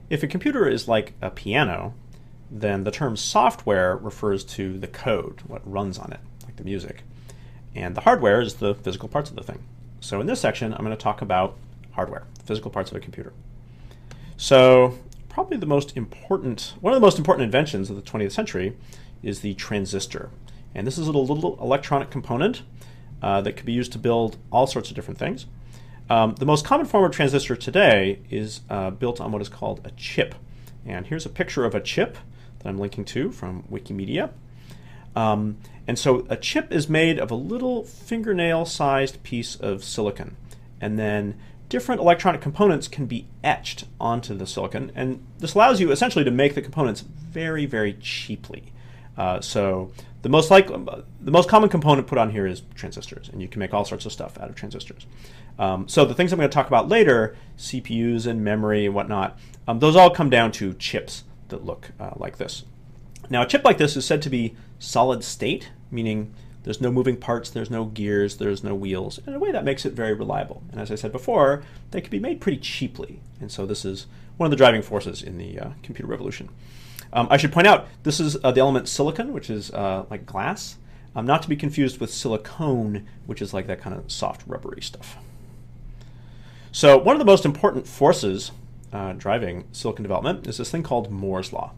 If a computer is like a piano, then the term software refers to the code, what runs on it, like the music. And the hardware is the physical parts of the thing. So in this section, I'm going to talk about hardware, the physical parts of a computer. So probably one of the most important inventions of the 20th century is the transistor. And this is a little electronic component that could be used to build all sorts of different things. The most common form of transistor today is built on what is called a chip. And here's a picture of a chip that I'm linking to from Wikimedia. And so a chip is made of a little fingernail-sized piece of silicon. And then different electronic components can be etched onto the silicon. And this allows you essentially to make the components very, very cheaply. So the most common component put on here is transistors, and you can make all sorts of stuff out of transistors. So the things I'm going to talk about later, CPUs and memory and whatnot, those all come down to chips that look like this. Now, a chip like this is said to be solid state, meaning there's no moving parts, there's no gears, there's no wheels. In a way, that makes it very reliable. And as I said before, they can be made pretty cheaply. And so this is one of the driving forces in the computer revolution. I should point out, this is the element silicon, which is like glass, not to be confused with silicone, which is like that kind of soft rubbery stuff. So one of the most important forces driving silicon development is this thing called Moore's Law.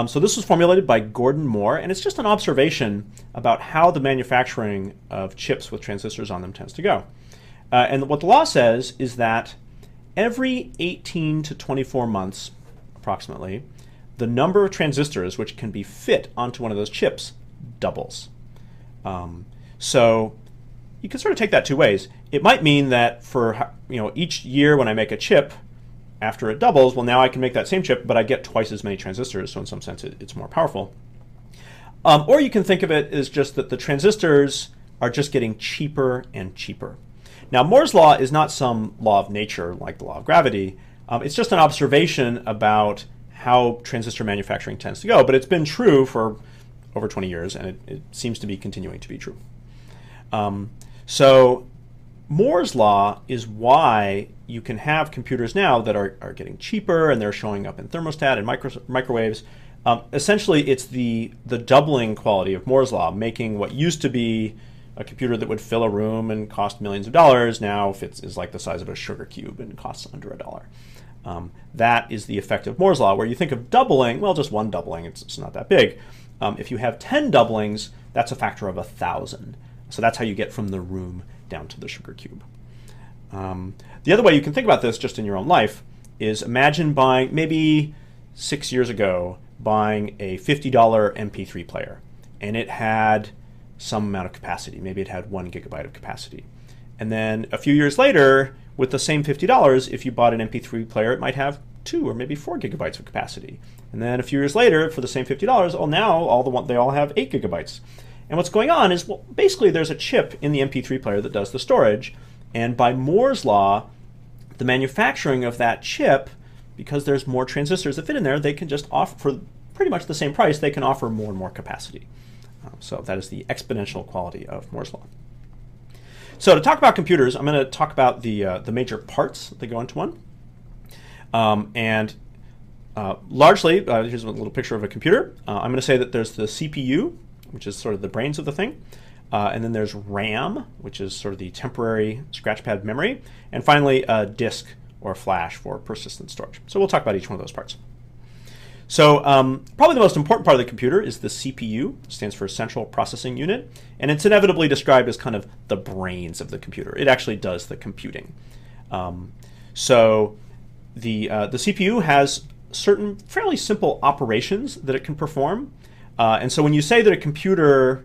So this was formulated by Gordon Moore, and it's just an observation about how the manufacturing of chips with transistors on them tends to go. And what the law says is that every 18 to 24 months, approximately, the number of transistors which can be fit onto one of those chips doubles. So you can sort of take that two ways. It might mean that for each year when I make a chip, after it doubles, well, now I can make that same chip, but I get twice as many transistors, so in some sense it's more powerful. Or you can think of it as just that the transistors are just getting cheaper and cheaper. Now, Moore's Law is not some law of nature like the law of gravity. It's just an observation about how transistor manufacturing tends to go, but it's been true for over 20 years, and it seems to be continuing to be true. So Moore's Law is why you can have computers now that are getting cheaper, and they're showing up in thermostat and microwaves. Essentially, it's the doubling quality of Moore's Law, making what used to be a computer that would fill a room and cost millions of dollars now is like the size of a sugar cube and costs under $1. That is the effect of Moore's Law, where you think of doubling, well, just one doubling, it's not that big. If you have 10 doublings, that's a factor of 1,000. So that's how you get from the room down to the sugar cube. The other way you can think about this just in your own life is imagine buying, maybe 6 years ago, buying a $50 MP3 player, and it had some amount of capacity. Maybe it had 1 gigabyte of capacity. And then a few years later, with the same $50, if you bought an MP3 player, it might have 2 or maybe 4 gigabytes of capacity. And then a few years later, for the same $50, well, now they all have 8 gigabytes. And what's going on is, well, basically there's a chip in the MP3 player that does the storage, and by Moore's Law, the manufacturing of that chip, because there's more transistors that fit in there, they can just offer, for pretty much the same price, they can offer more and more capacity. So that is the exponential quality of Moore's Law. So to talk about computers, I'm going to talk about the major parts that go into one. Largely, here's a little picture of a computer. I'm going to say that there's the CPU, which is sort of the brains of the thing. And then there's RAM, which is sort of the temporary scratchpad memory. And finally, a disk or a flash for persistent storage. So we'll talk about each one of those parts. So probably the most important part of the computer is the CPU. It stands for Central Processing Unit. And it's inevitably described as kind of the brains of the computer. It actually does the computing. So the CPU has certain fairly simple operations that it can perform. And so when you say that a computer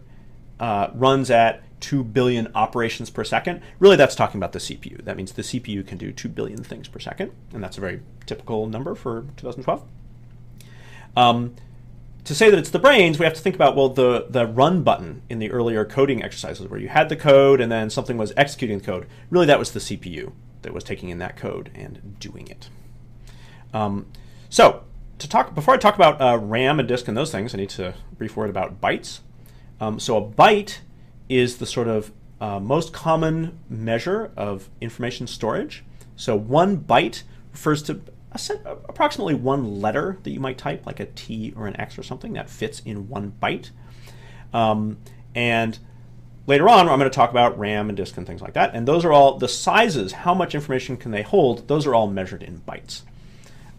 runs at 2 billion operations per second, really that's talking about the CPU. That means the CPU can do 2 billion things per second, and that's a very typical number for 2012. To say that it's the brains, we have to think about, well, the run button in the earlier coding exercises where you had the code and then something was executing the code. Really, that was the CPU that was taking in that code and doing it. Before I talk about RAM and disk and those things, I need to brief word about bytes. So a byte is the sort of most common measure of information storage. So 1 byte refers to approximately one letter that you might type, like a T or an X or something, that fits in 1 byte. And later on, I'm going to talk about RAM and disk and things like that. And those are all the sizes, how much information can they hold, those are all measured in bytes.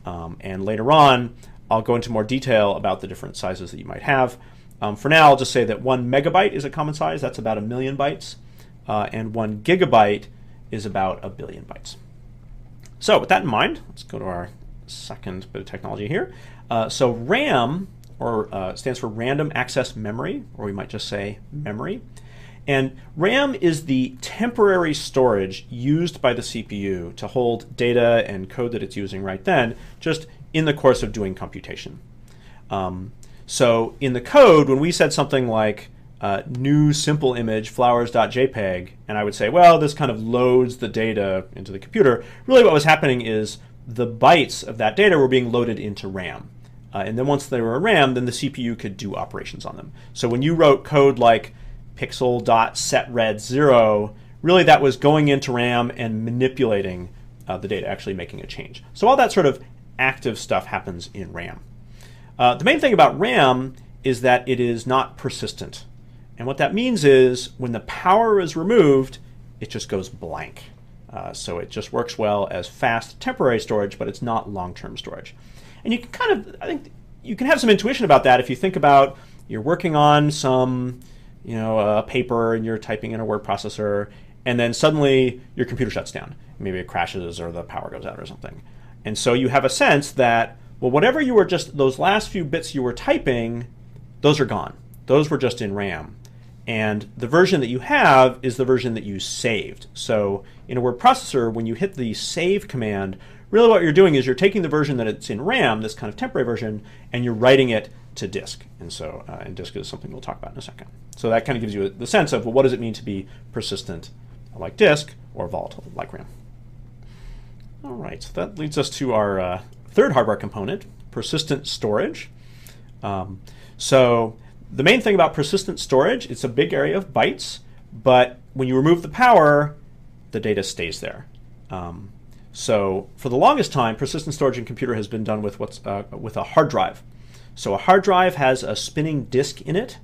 And later on, I'll go into more detail about the different sizes that you might have. For now, I'll just say that 1 megabyte is a common size. That's about 1,000,000 bytes. And 1 gigabyte is about 1 billion bytes. So with that in mind, let's go to our second bit of technology here. So RAM, stands for Random Access Memory, or we might just say memory. And RAM is the temporary storage used by the CPU to hold data and code that it's using right then, just in the course of doing computation. So in the code, when we said something like new simple image flowers.jpg, and I would say, well, this kind of loads the data into the computer, really what was happening is the bytes of that data were being loaded into RAM. And then once they were in RAM, then the CPU could do operations on them. So when you wrote code like pixel.setRed0, really that was going into RAM and manipulating the data, actually making a change. So all that sort of active stuff happens in RAM. The main thing about RAM is that it is not persistent. And what that means is when the power is removed, it just goes blank. So it just works well as fast temporary storage, but it's not long-term storage. And you can kind of, I think you can have some intuition about that if you think about you're working on some, a paper and you're typing in a word processor, and then suddenly your computer shuts down. Maybe it crashes or the power goes out or something. And so you have a sense that, well, whatever you were just, those last few bits you were typing, those are gone. Those were just in RAM. And the version that you have is the version that you saved. So in a word processor, when you hit the save command, really what you're doing is you're taking the version that it's in RAM, this kind of temporary version, and you're writing it to disk. And so and disk is something we'll talk about in a second. So that kind of gives you the sense of, well, what does it mean to be persistent like disk or volatile like RAM? All right, so that leads us to our third hardware component, persistent storage. So the main thing about persistent storage, it's a big area of bytes, but when you remove the power, the data stays there. So for the longest time, persistent storage in computer has been done with with a hard drive. So a hard drive has a spinning disk in it,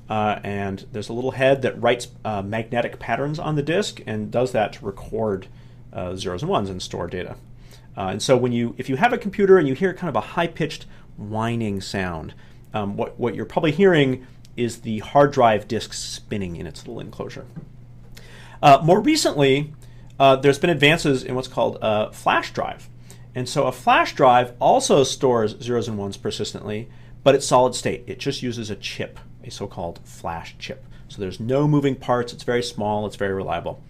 and there's a little head that writes magnetic patterns on the disk and does that to record zeros and ones and store data. And so if you have a computer and you hear kind of a high-pitched whining sound, what you're probably hearing is the hard drive disk spinning in its little enclosure. More recently, there's been advances in what's called a flash drive. And so a flash drive also stores zeros and ones persistently, but it's solid state. It just uses a chip, a so-called flash chip. So there's no moving parts. It's very small. It's very reliable.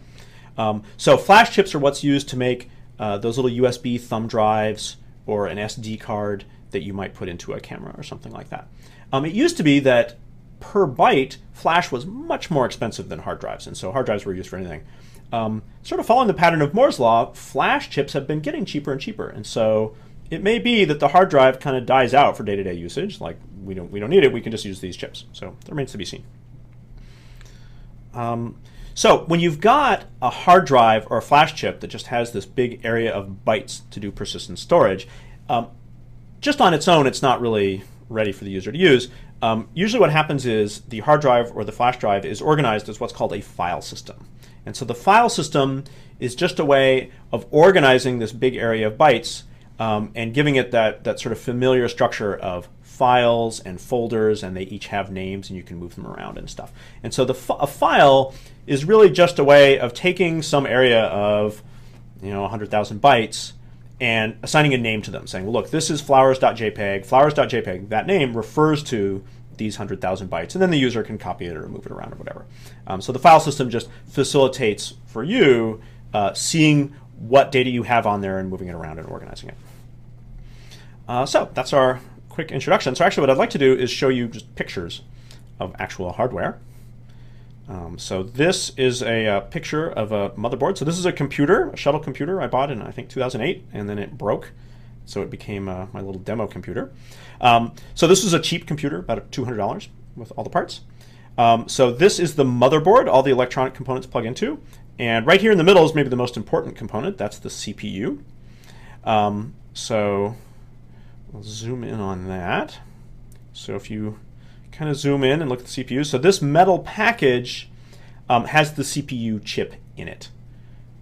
So flash chips are what's used to make those little USB thumb drives or an SD card that you might put into a camera or something like that. It used to be that per byte, flash was much more expensive than hard drives, and so hard drives were used for anything. Sort of following the pattern of Moore's law, flash chips have been getting cheaper and cheaper, and so it may be that the hard drive kind of dies out for day-to-day usage. Like we don't need it, we can just use these chips. So it remains to be seen. So when you've got a hard drive or a flash chip that just has this big area of bytes to do persistent storage, just on its own, it's not really ready for the user to use. Usually what happens is the hard drive or the flash drive is organized as what's called a file system. And so the file system is just a way of organizing this big area of bytes and giving it that sort of familiar structure of files and folders, and they each have names and you can move them around and stuff. And so a file is really just a way of taking some area of 100,000 bytes and assigning a name to them, saying, well, look, this is flowers.jpg. Flowers.jpg, that name refers to these 100,000 bytes, and then the user can copy it or move it around or whatever. So the file system just facilitates for you seeing what data you have on there and moving it around and organizing it. So that's our quick introduction. So actually what I'd like to do is show you just pictures of actual hardware. So this is a picture of a motherboard. So this is a computer, a shuttle computer I bought in, I think, 2008, and then it broke. So it became my little demo computer. So this is a cheap computer, about $200 with all the parts. So this is the motherboard, all the electronic components plug into. And right here in the middle is maybe the most important component. That's the CPU. So we'll zoom in on that. So if you kind of zoom in and look at the CPU, so this metal package has the CPU chip in it.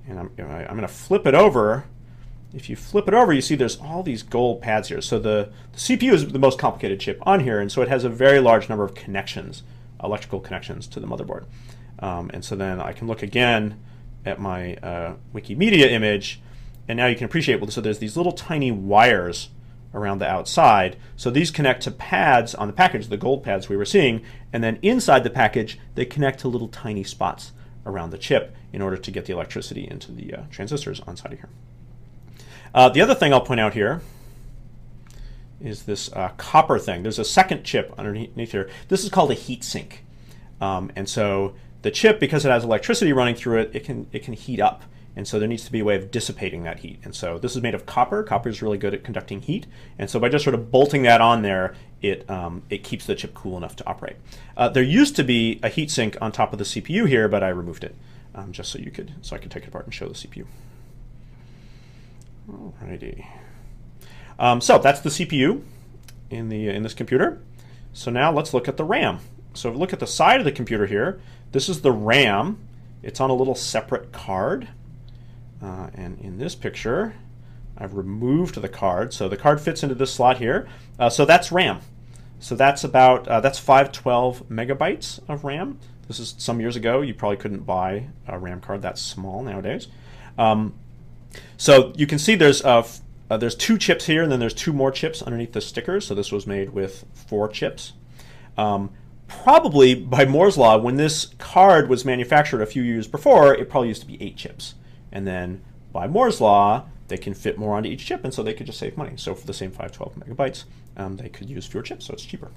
And I'm going to flip it over. If you flip it over, you see there's all these gold pads here. So the CPU is the most complicated chip on here, and so it has a very large number of connections, electrical connections to the motherboard. And so then I can look again at my Wikimedia image, and now you can appreciate, well, so there's these little tiny wires around the outside. So these connect to pads on the package, the gold pads we were seeing, and then inside the package, they connect to little tiny spots around the chip in order to get the electricity into the transistors on side of here. The other thing I'll point out here is this copper thing. There's a second chip underneath here. This is called a heat sink. And so the chip, because it has electricity running through it, it can heat up. And so there needs to be a way of dissipating that heat. And so this is made of copper. Copper is really good at conducting heat. And so by just sort of bolting that on there, it keeps the chip cool enough to operate. There used to be a heat sink on top of the CPU here, but I removed it just so I could take it apart and show the CPU. Alrighty. So that's the CPU in this computer. So now let's look at the RAM. So if we look at the side of the computer here, this is the RAM. It's on a little separate card. And in this picture, I've removed the card. So the card fits into this slot here. So that's RAM. So that's about that's 512 megabytes of RAM. This is some years ago. You probably couldn't buy a RAM card that small nowadays. So you can see there's two chips here, and then there's two more chips underneath the stickers. So this was made with 4 chips. Probably by Moore's law, when this card was manufactured a few years before, it probably used to be 8 chips. And then by Moore's law, they can fit more onto each chip, and so they could just save money. So for the same 512 megabytes, they could use fewer chips, so it's cheaper.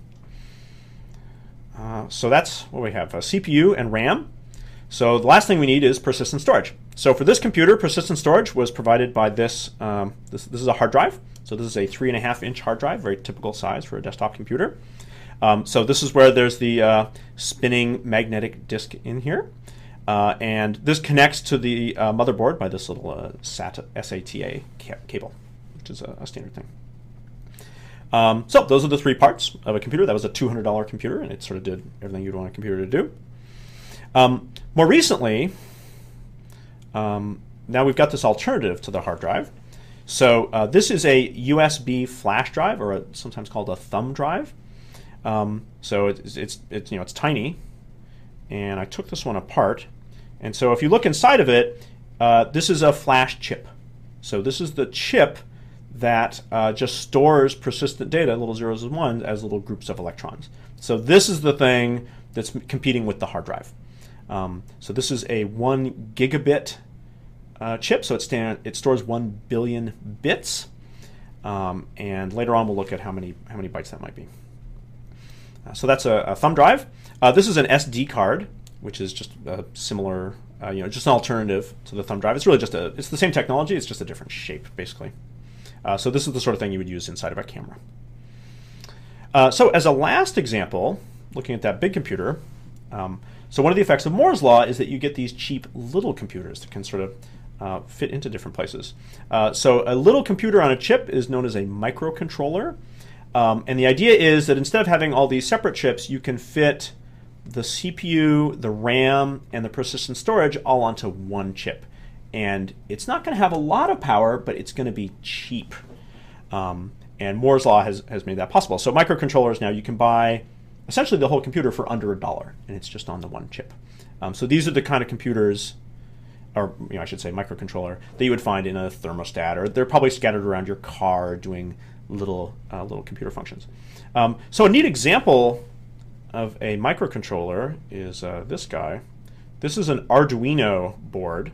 So that's what we have, CPU and RAM. So the last thing we need is persistent storage. So for this computer, persistent storage was provided by this. This is a hard drive. So this is a 3.5-inch hard drive, very typical size for a desktop computer. So this is where there's the spinning magnetic disk in here. And this connects to the motherboard by this little SATA cable, which is a standard thing. So those are the 3 parts of a computer. That was a $200 computer, and it sort of did everything you'd want a computer to do. More recently, now we've got this alternative to the hard drive. So this is a USB flash drive, or sometimes called a thumb drive. So it's tiny, and I took this one apart. And so if you look inside of it, this is a flash chip. So this is the chip that just stores persistent data, little zeros and ones, as little groups of electrons. So this is the thing that's competing with the hard drive. So this is a 1 gigabit chip, so it stores 1 billion bits. And later on we'll look at how many bytes that might be. So that's a thumb drive. This is an SD card, which is just a similar, just an alternative to the thumb drive. It's really just it's the same technology, it's just a different shape, basically. So this is the sort of thing you would use inside of a camera. So as a last example, looking at that big computer, so one of the effects of Moore's law is that you get these cheap little computers that can sort of fit into different places. So a little computer on a chip is known as a microcontroller. And the idea is that instead of having all these separate chips, you can fit the CPU, the RAM, and the persistent storage all onto one chip. And it's not going to have a lot of power, but it's going to be cheap. And Moore's law has made that possible. So microcontrollers now, you can buy essentially the whole computer for under $1, and it's just on the one chip. So these are the kind of computers, or I should say microcontroller, that you would find in a thermostat, or they're probably scattered around your car doing little computer functions. So a neat example of a microcontroller is this guy. This is an Arduino board.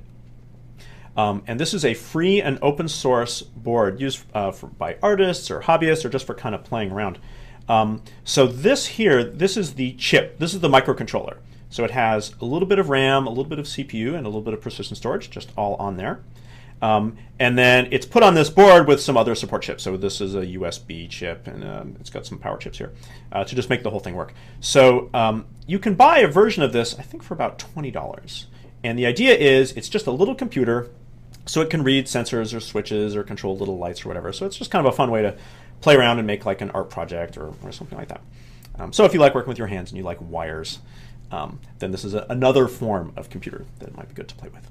And this is a free and open source board used by artists or hobbyists or just for kind of playing around. So this here, this is the chip. This is the microcontroller. So it has a little bit of RAM, a little bit of CPU, and a little bit of persistent storage, just all on there. And then it's put on this board with some other support chips. So this is a USB chip, and it's got some power chips here to just make the whole thing work. So you can buy a version of this, I think, for about $20. And the idea is it's just a little computer So it can read sensors or switches or control little lights or whatever. So it's just kind of a fun way to play around and make like an art project or something like that. So if you like working with your hands and you like wires, then this is another form of computer that might be good to play with.